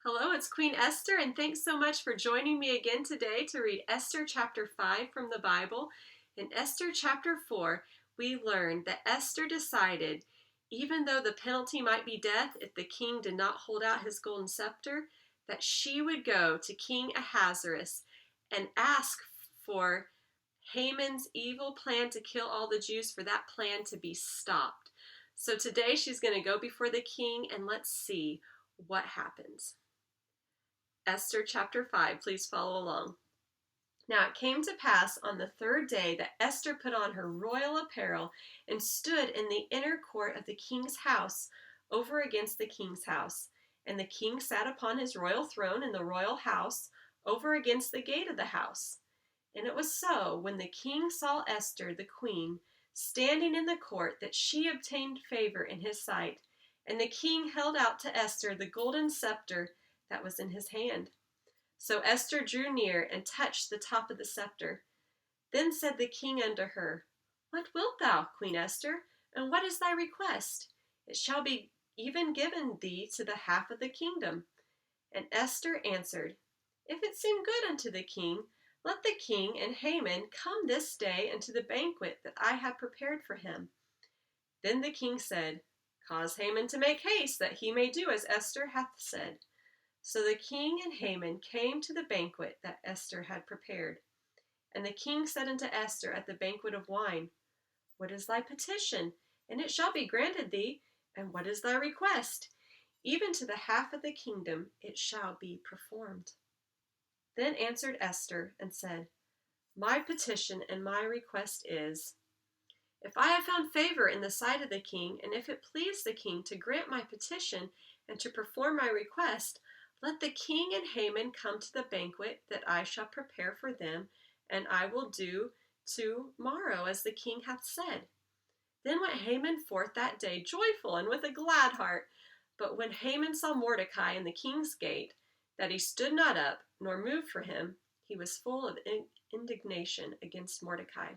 Hello, it's Queen Esther, and thanks so much for joining me again today to read Esther chapter 5 from the Bible. In Esther chapter 4, we learned that Esther decided, even though the penalty might be death if the king did not hold out his golden scepter, that she would go to King Ahasuerus and ask for Haman's evil plan to kill all the Jews, for that plan to be stopped. So today she's going to go before the king, and let's see what happens. Esther chapter 5, please follow along. Now it came to pass on the third day that Esther put on her royal apparel and stood in the inner court of the king's house, over against the king's house. And the king sat upon his royal throne in the royal house, over against the gate of the house. And it was so, when the king saw Esther, the queen, standing in the court, that she obtained favor in his sight. And the king held out to Esther the golden scepter that was in his hand. So Esther drew near and touched the top of the scepter. Then said the king unto her, What wilt thou, Queen Esther, and what is thy request? It shall be even given thee to the half of the kingdom. And Esther answered, If it seem good unto the king, let the king and Haman come this day unto the banquet that I have prepared for him. Then the king said, Cause Haman to make haste, that he may do as Esther hath said. So the king and Haman came to the banquet that Esther had prepared. And the king said unto Esther at the banquet of wine, What is thy petition? And it shall be granted thee. And what is thy request? Even to the half of the kingdom it shall be performed. Then answered Esther and said, My petition and my request is, if I have found favor in the sight of the king, and if it please the king to grant my petition and to perform my request, let the king and Haman come to the banquet that I shall prepare for them, and I will do tomorrow as the king hath said. Then went Haman forth that day joyful and with a glad heart. But when Haman saw Mordecai in the king's gate, that he stood not up, nor moved for him, he was full of indignation against Mordecai.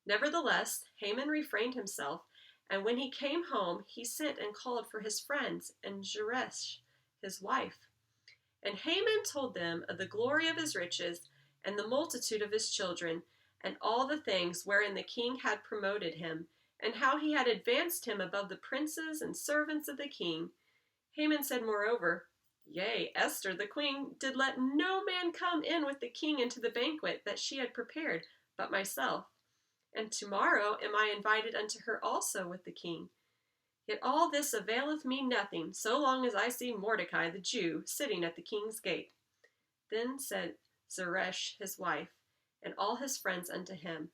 Nevertheless, Haman refrained himself, and when he came home, he sent and called for his friends and Zeresh, his wife. And Haman told them of the glory of his riches, and the multitude of his children, and all the things wherein the king had promoted him, and how he had advanced him above the princes and servants of the king. Haman said moreover, Yea, Esther the queen did let no man come in with the king into the banquet that she had prepared, but myself. And tomorrow am I invited unto her also with the king. Yet all this availeth me nothing, so long as I see Mordecai the Jew sitting at the king's gate. Then said Zeresh his wife, and all his friends unto him,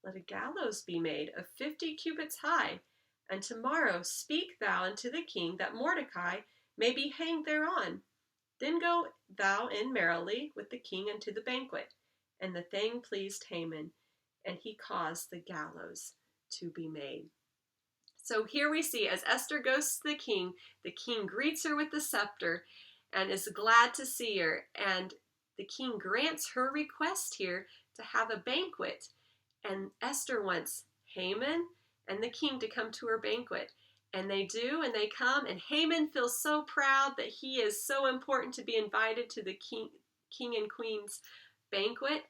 Let a gallows be made of 50 cubits high, and tomorrow speak thou unto the king that Mordecai may be hanged thereon. Then go thou in merrily with the king unto the banquet. And the thing pleased Haman, and he caused the gallows to be made. So here we see, as Esther goes to the king greets her with the scepter and is glad to see her. And the king grants her request here to have a banquet. And Esther wants Haman and the king to come to her banquet. And they do, and they come. And Haman feels so proud that he is so important to be invited to the king and queen's banquet.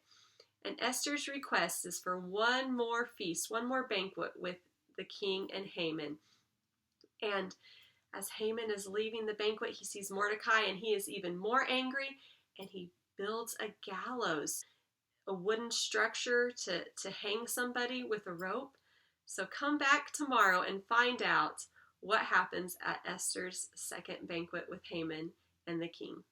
And Esther's request is for one more feast, one more banquet with the king and Haman. And as Haman is leaving the banquet, he sees Mordecai, and he is even more angry, and he builds a gallows, a wooden structure to hang somebody with a rope. So come back tomorrow and find out what happens at Esther's second banquet with Haman and the king.